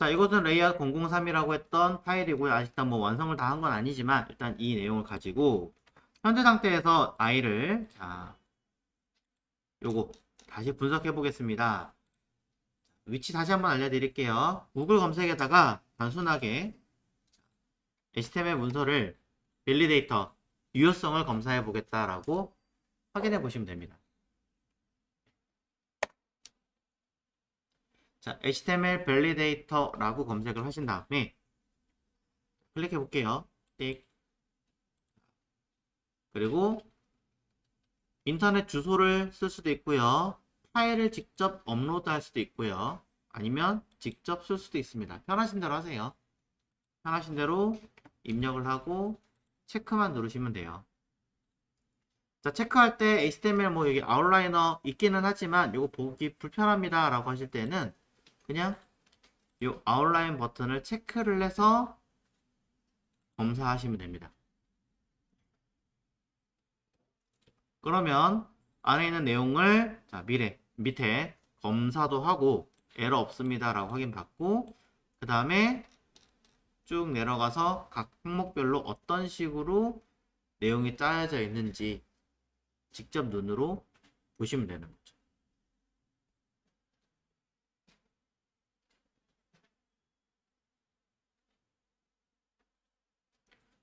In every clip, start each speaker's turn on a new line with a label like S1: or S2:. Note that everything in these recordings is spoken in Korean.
S1: 자, 이것은 레이아웃 003이라고 했던 파일이고요. 아직 뭐 완성을 다 한 건 아니지만 일단 이 내용을 가지고 현재 상태에서 i를 자, 요거 다시 분석해 보겠습니다. 위치 다시 한번 알려드릴게요. 구글 검색에다가 단순하게 HTML 문서를 밸리데이터 유효성을 검사해 보겠다라고 확인해 보시면 됩니다. 자, HTML 밸리데이터라고 검색을 하신 다음에 클릭해 볼게요. 띡. 그리고 인터넷 주소를 쓸 수도 있고요. 파일을 직접 업로드 할 수도 있고요. 아니면 직접 쓸 수도 있습니다. 편하신 대로 하세요. 편하신 대로 입력을 하고 체크만 누르시면 돼요. 자, 체크할 때 HTML 뭐 여기 아웃라이너 있기는 하지만 이거 보기 불편합니다 라고 하실 때는 그냥 이 아웃라인 버튼을 체크를 해서 검사하시면 됩니다. 그러면 안에 있는 내용을 자, 밑에 검사도 하고 에러 없습니다 라고 확인받고 그 다음에 쭉 내려가서 각 항목별로 어떤 식으로 내용이 짜여져 있는지 직접 눈으로 보시면 되는 거죠.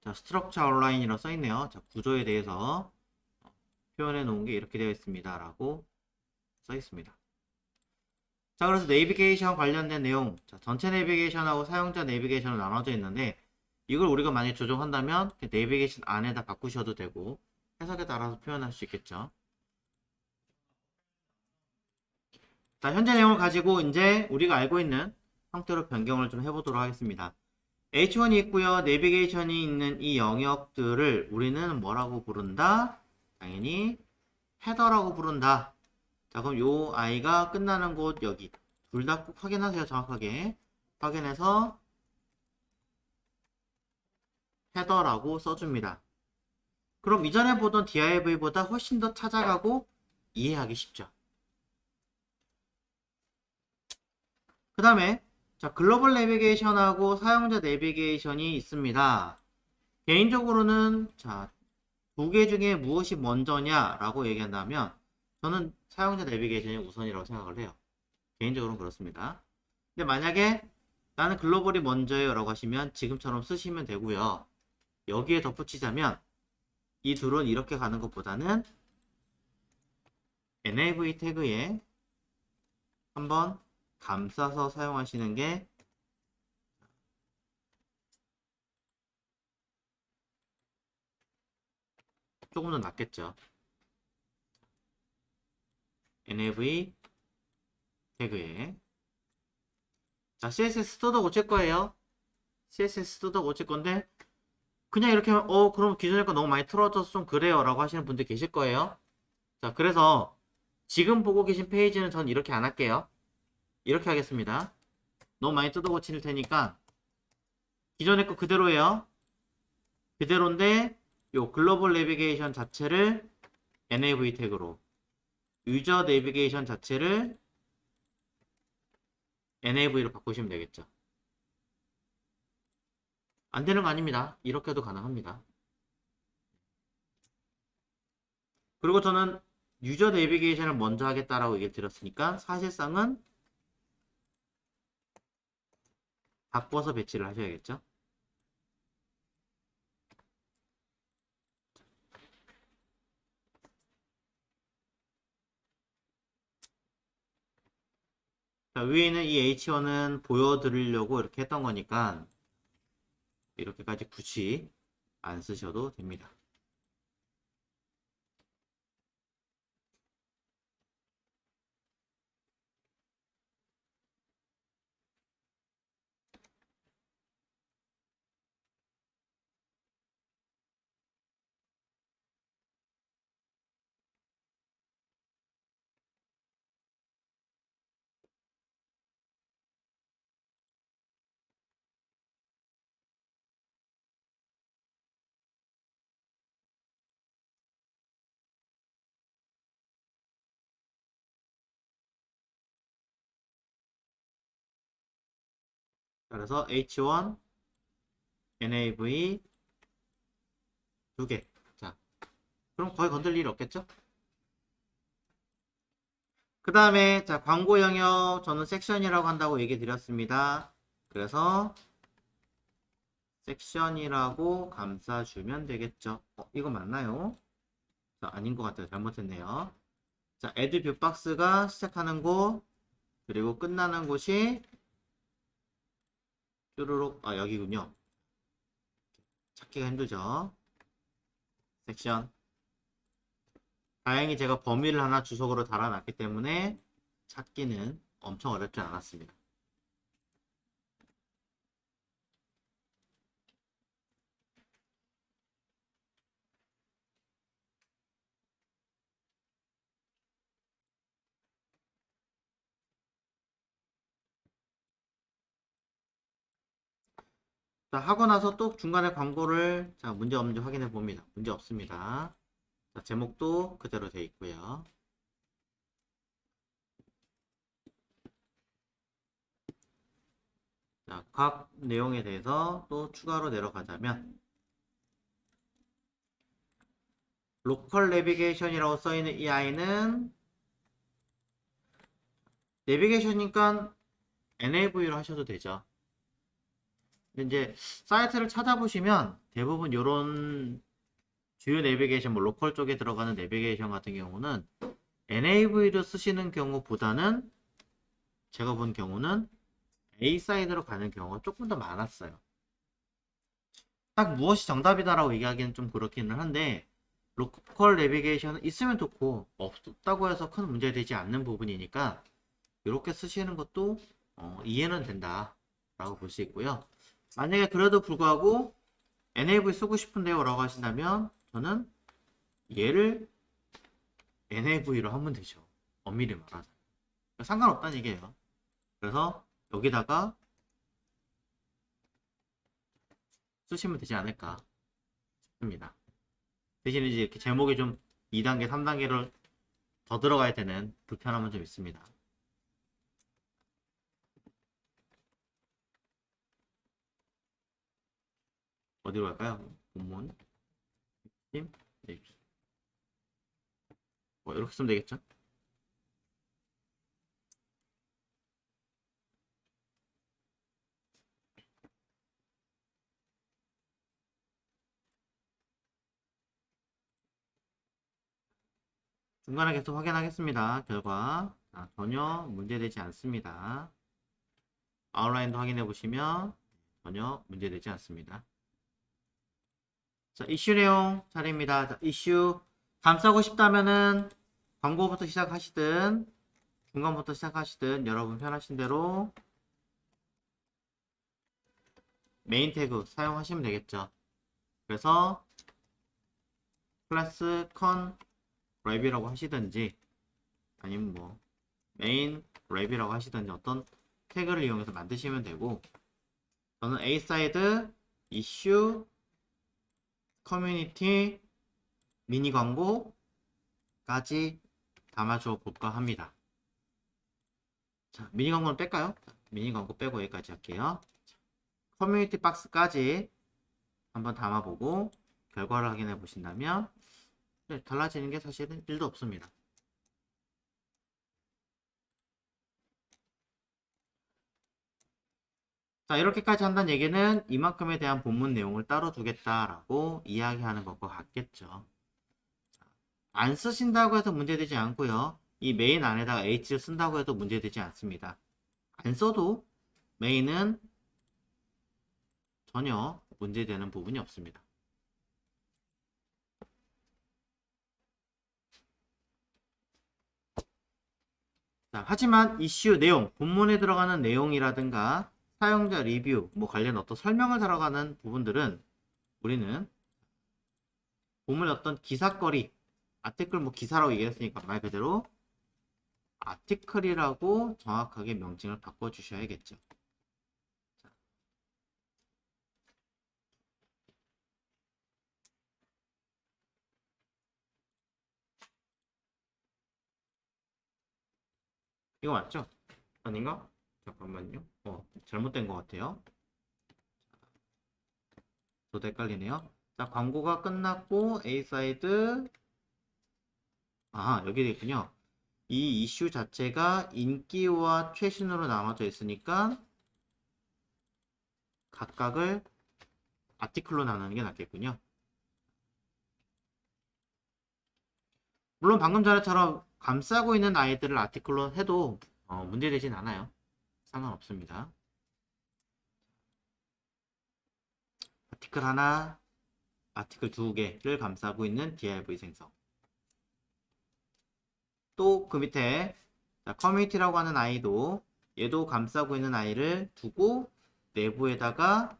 S1: 자, 스트럭처 아웃라인이라고 써있네요. 자, 구조에 대해서 표현해 놓은 게 이렇게 되어 있습니다 라고 써있습니다. 자, 그래서 내비게이션 관련된 내용, 자, 전체 내비게이션하고 사용자 내비게이션으로 나눠져 있는데 이걸 우리가 만약 조정한다면 내비게이션 안에다 바꾸셔도 되고 해석에 따라서 표현할 수 있겠죠. 자, 현재 내용을 가지고 이제 우리가 알고 있는 형태로 변경을 좀 해보도록 하겠습니다. H1이 있고요. 내비게이션이 있는 이 영역들을 우리는 뭐라고 부른다? 당연히 헤더라고 부른다. 자, 그럼 요 i가 끝나는 곳 여기 둘 다 꼭 확인하세요. 정확하게 확인해서 헤더라고 써줍니다. 그럼 이전에 보던 div보다 훨씬 더 찾아가고 이해하기 쉽죠. 그 다음에 자, 글로벌 내비게이션하고 사용자 내비게이션이 있습니다. 개인적으로는 자, 두 개 중에 무엇이 먼저냐라고 얘기한다면 저는 사용자 내비게이션이 우선이라고 생각을 해요. 개인적으로는 그렇습니다. 근데 만약에 나는 글로벌이 먼저예요 라고 하시면 지금처럼 쓰시면 되고요. 여기에 덧붙이자면 이 둘은 이렇게 가는 것보다는 nav 태그에 한번 감싸서 사용하시는 게 조금 더 낫겠죠. nav 태그에 자, css 스토도 고칠 거예요. css 스토도 고칠 건데 그냥 이렇게 하면 그럼 기존에 거 너무 많이 틀어져서 좀 그래요 라고 하시는 분들 계실 거예요. 자, 그래서 지금 보고 계신 페이지는 전 이렇게 안 할게요. 이렇게 하겠습니다. 너무 많이 뜯어 고칠 테니까 기존의 거 그대로예요. 그대로인데 요 글로벌 내비게이션 자체를 nav 태그로 유저 내비게이션 자체를 nav로 바꾸시면 되겠죠. 안 되는 거 아닙니다. 이렇게도 가능합니다. 그리고 저는 유저 내비게이션을 먼저 하겠다라고 얘기를 드렸으니까 사실상은 바꿔서 배치를 하셔야겠죠. 자, 위에 있는 이 H1은 보여드리려고 이렇게 했던 거니까 이렇게까지 굳이 안 쓰셔도 됩니다. 그래서 H1, NAV 두 개. 자, 그럼 거의 건들 일 없겠죠? 그 다음에 자 광고 영역 저는 섹션이라고 한다고 얘기 드렸습니다. 그래서 섹션이라고 감싸주면 되겠죠. 이거 맞나요? 자, 아닌 것 같아요. 잘못했네요. 자, 애드 뷰박스가 시작하는 곳 그리고 끝나는 곳이 쭈루룩 여기군요. 찾기가 힘들죠. 섹션. 다행히 제가 범위를 하나 주석으로 달아놨기 때문에 찾기는 엄청 어렵지 않았습니다. 자, 하고 나서 또 중간에 광고를 자, 문제 없는지 확인해 봅니다. 문제 없습니다. 자, 제목도 그대로 되어 있고요. 자, 각 내용에 대해서 또 추가로 내려가자면 로컬 내비게이션이라고 써있는 이 아이는 내비게이션이니까 NAV로 하셔도 되죠. 근데 이제 사이트를 찾아보시면 대부분 이런 주요 내비게이션, 뭐 로컬 쪽에 들어가는 내비게이션 같은 경우는 NAV로 쓰시는 경우보다는 제가 본 경우는 A 사이드로 가는 경우가 조금 더 많았어요. 딱 무엇이 정답이다라고 얘기하기는 좀 그렇기는 한데 로컬 내비게이션은 있으면 좋고 없다고 해서 큰 문제 되지 않는 부분이니까 이렇게 쓰시는 것도 이해는 된다 라고 볼 수 있고요. 만약에 그래도 불구하고 NAV 쓰고 싶은데요 라고 하신다면 저는 얘를 NAV로 하면 되죠. 엄밀히 말하자면 상관없다는 얘기예요. 그래서 여기다가 쓰시면 되지 않을까 싶습니다. 대신 이제 이렇게 제목이 좀 2단계, 3단계를 더 들어가야 되는 불편함은 좀 있습니다. 어디로 갈까요? 본문, 팀, 네. 뭐 이렇게 쓰면 되겠죠? 중간에 계속 확인하겠습니다. 결과 전혀 문제되지 않습니다. 아웃라인도 확인해 보시면 전혀 문제되지 않습니다. 자, 이슈 내용 차례입니다. 자, 이슈 감싸고 싶다면은 광고부터 시작하시든 중간부터 시작하시든 여러분 편하신 대로 메인 태그 사용하시면 되겠죠. 그래서 클래스 컨 랩이라고 하시든지 아니면 뭐 메인 랩이라고 하시든지 어떤 태그를 이용해서 만드시면 되고 저는 A 사이드 이슈 커뮤니티 미니 광고까지 담아줘 볼까 합니다. 자, 미니 광고는 뺄까요? 미니 광고 빼고 여기까지 할게요. 커뮤니티 박스까지 한번 담아보고 결과를 확인해 보신다면 네, 달라지는 게 사실은 1도 없습니다. 자, 이렇게까지 한다는 얘기는 이만큼에 대한 본문 내용을 따로 두겠다라고 이야기하는 것과 같겠죠. 안 쓰신다고 해서 문제되지 않고요. 이 메인 안에다가 H를 쓴다고 해도 문제되지 않습니다. 안 써도 메인은 전혀 문제되는 부분이 없습니다. 자, 하지만 이슈 내용, 본문에 들어가는 내용이라든가 사용자 리뷰, 뭐 관련 어떤 설명을 들어가는 부분들은 우리는 본문의 어떤 기사거리, 아티클 뭐 기사라고 얘기했으니까 말 그대로 아티클이라고 정확하게 명칭을 바꿔주셔야겠죠. 이거 맞죠? 아닌가? 잠깐만요. 잘못된 것 같아요. 저도 헷갈리네요. 자, 광고가 끝났고 A사이드. 여기 있군요. 이 이슈 자체가 인기와 최신으로 나눠져 있으니까 각각을 아티클로 나누는 게 낫겠군요. 물론 방금 전에처럼 감싸고 있는 아이들을 아티클로 해도 문제되진 않아요. 상관없습니다. 아티클 하나, 아티클 두 개를 감싸고 있는 div 생성. 또 그 밑에 커뮤니티라고 하는 아이도 얘도 감싸고 있는 아이를 두고 내부에다가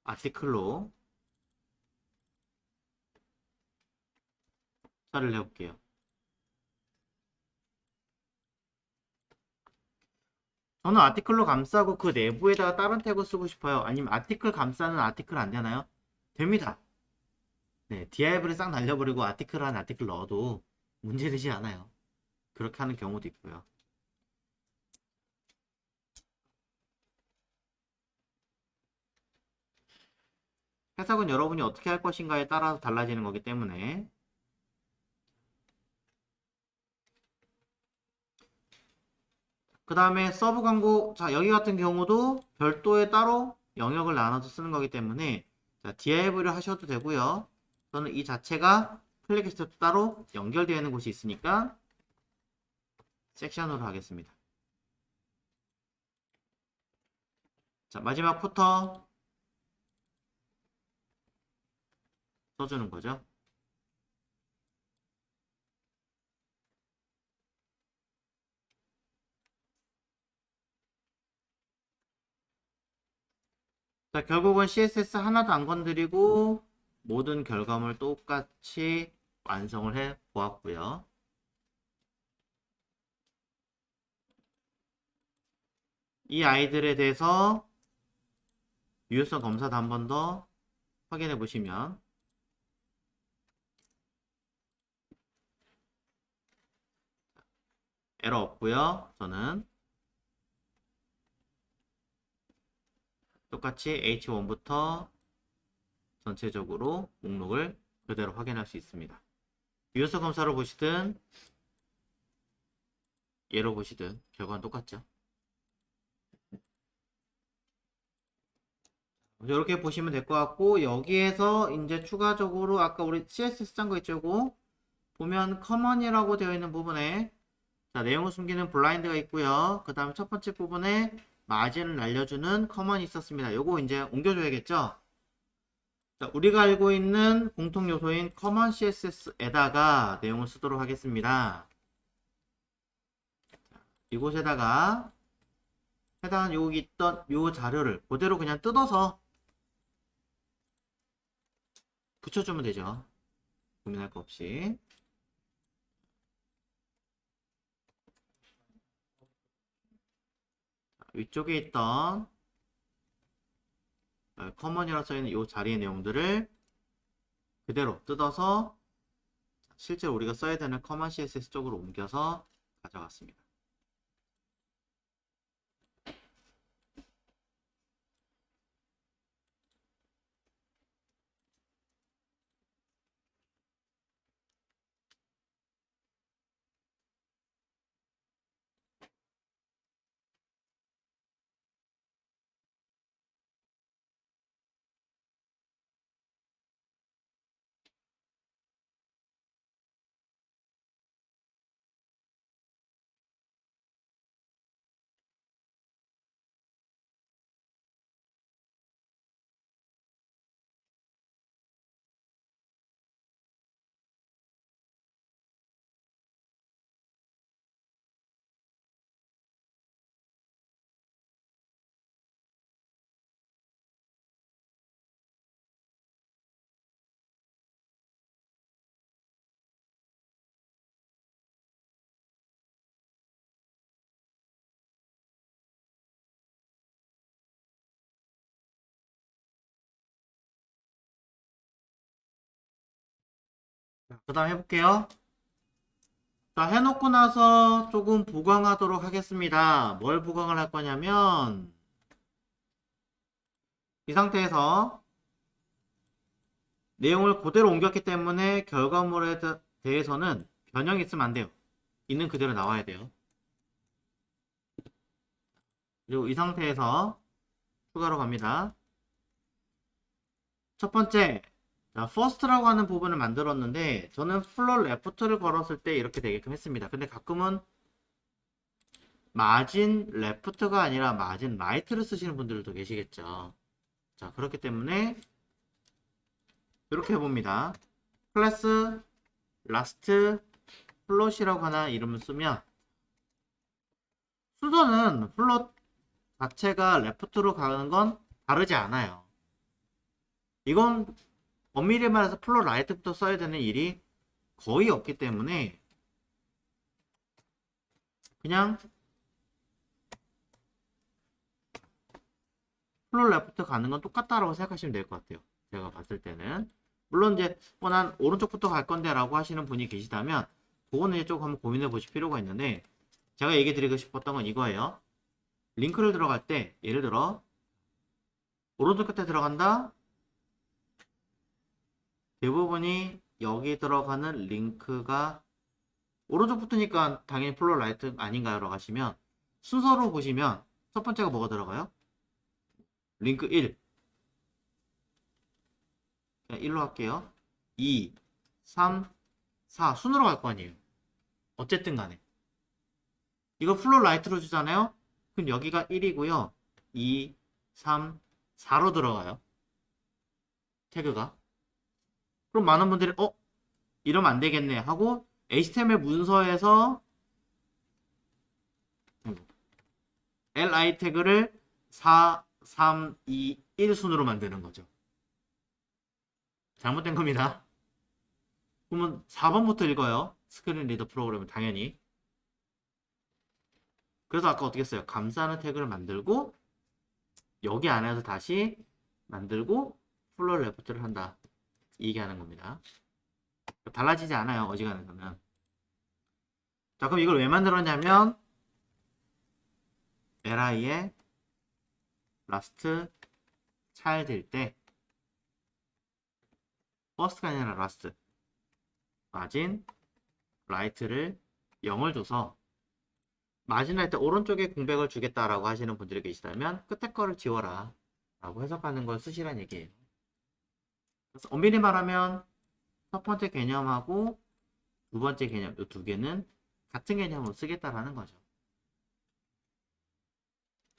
S1: 아티클로 처리를 해볼게요. 저는 아티클로 감싸고 그 내부에다가 다른 태그 쓰고 싶어요. 아니면 아티클 감싸는 아티클 안 되나요? 됩니다. 네, div를 싹 날려버리고 아티클 한 아티클 넣어도 문제되지 않아요. 그렇게 하는 경우도 있고요. 해석은 여러분이 어떻게 할 것인가에 따라서 달라지는 거기 때문에 그 다음에 서브 광고, 자 여기 같은 경우도 별도의 따로 영역을 나눠서 쓰는 거기 때문에 자, div를 하셔도 되고요. 저는 이 자체가 플레이캐스트 따로 연결되어 있는 곳이 있으니까 섹션으로 하겠습니다. 자 마지막 푸터 써주는 거죠. 자 결국은 CSS 하나도 안 건드리고 모든 결과물 똑같이 완성을 해 보았고요. 이 아이들에 대해서 유효성 검사도 한 번 더 확인해 보시면 에러 없고요. 저는 똑같이 H1부터 전체적으로 목록을 그대로 확인할 수 있습니다. 유효성 검사로 보시든 얘로 보시든 결과는 똑같죠. 이렇게 보시면 될 것 같고 여기에서 이제 추가적으로 아까 우리 CSS 짠 거 있죠? 보면 커먼이라고 되어 있는 부분에 자, 내용을 숨기는 블라인드가 있고요. 그 다음에 첫 번째 부분에 마진을 날려주는 커먼이 있었습니다. 요거 이제 옮겨줘야겠죠? 자, 우리가 알고 있는 공통 요소인 커먼 CSS에다가 내용을 쓰도록 하겠습니다. 이곳에다가 해당 여기 있던 요 자료를 그대로 그냥 뜯어서 붙여주면 되죠. 고민할 거 없이. 위쪽에 있던 커먼이라고 써있는 이 자리의 내용들을 그대로 뜯어서 실제로 우리가 써야 되는 커먼 CSS 쪽으로 옮겨서 가져갔습니다. 그 다음 해볼게요. 자, 해놓고 나서 조금 보강하도록 하겠습니다. 뭘 보강을 할 거냐면, 이 상태에서 내용을 그대로 옮겼기 때문에 결과물에 대해서는 변형이 있으면 안 돼요. 있는 그대로 나와야 돼요. 그리고 이 상태에서 추가로 갑니다. 첫 번째, 자, first라고 하는 부분을 만들었는데 저는 floor left를 걸었을 때 이렇게 되게끔 했습니다. 근데 가끔은 margin left가 아니라 margin right를 쓰시는 분들도 계시겠죠. 자, 그렇기 때문에 이렇게 해봅니다. 클래스 last 플롯이라고 하나 이름을 쓰면 수저는 플롯 자체가 레프트로 가는 건 다르지 않아요. 이건 엄밀히 말해서 플롯 라이트부터 써야 되는 일이 거의 없기 때문에 그냥 플롯 레프트 가는 건 똑같다라고 생각하시면 될 것 같아요. 제가 봤을 때는. 물론 이제 난 오른쪽부터 갈 건데 라고 하시는 분이 계시다면 그거는 이제 조금 한번 고민해 보실 필요가 있는데 제가 얘기 드리고 싶었던 건 이거예요. 링크를 들어갈 때 예를 들어 오른쪽 끝에 들어간다. 대부분이 여기 들어가는 링크가 오른쪽부터니까 당연히 플롯 라이트 아닌가요? 라고 하시면 순서로 보시면 첫 번째가 뭐가 들어가요? 링크 1 1로 할게요. 2 3 4 순으로 갈 거 아니에요. 어쨌든 간에 이거 플롯 라이트로 주잖아요. 그럼 여기가 1이고요 2 3 4로 들어가요. 태그가. 그럼 많은 분들이 이러면 안 되겠네 하고 HTML 문서에서 li 태그를 4 3 2 1 순으로 만드는 거죠. 잘못된 겁니다. 그러면 4번부터 읽어요. 스크린 리더 프로그램은 당연히. 그래서 아까 어떻게 했어요? 감싸는 태그를 만들고 여기 안에서 다시 만들고 플로어 레프트를 한다. 이 얘기하는 겁니다. 달라지지 않아요. 어지간해서는. 자, 그럼 이걸 왜 만들었냐면 li에 last child일 때 first가 아니라 last margin right를 0을 줘서 마진 할 때 오른쪽에 공백을 주겠다라고 하시는 분들이 계시다면 끝에 거를 지워라 라고 해석하는 걸 쓰시란 얘기예요. 그래서 엄밀히 말하면 첫 번째 개념하고 두 번째 개념 이 두 개는 같은 개념으로 쓰겠다라는 거죠.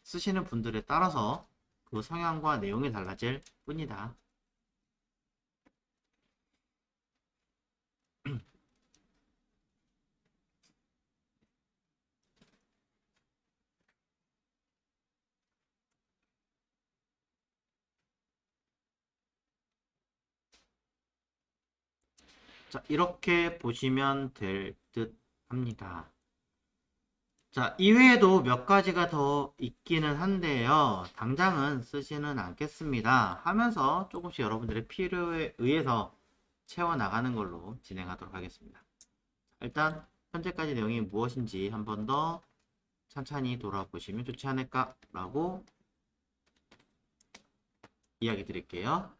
S1: 쓰시는 분들에 따라서 그 성향과 내용이 달라질 뿐이다. 자, 이렇게 보시면 될 듯 합니다. 자, 이외에도 몇 가지가 더 있기는 한데요. 당장은 쓰지는 않겠습니다. 하면서 조금씩 여러분들의 필요에 의해서 채워나가는 걸로 진행하도록 하겠습니다. 일단 현재까지 내용이 무엇인지 한 번 더 천천히 돌아보시면 좋지 않을까라고 이야기 드릴게요.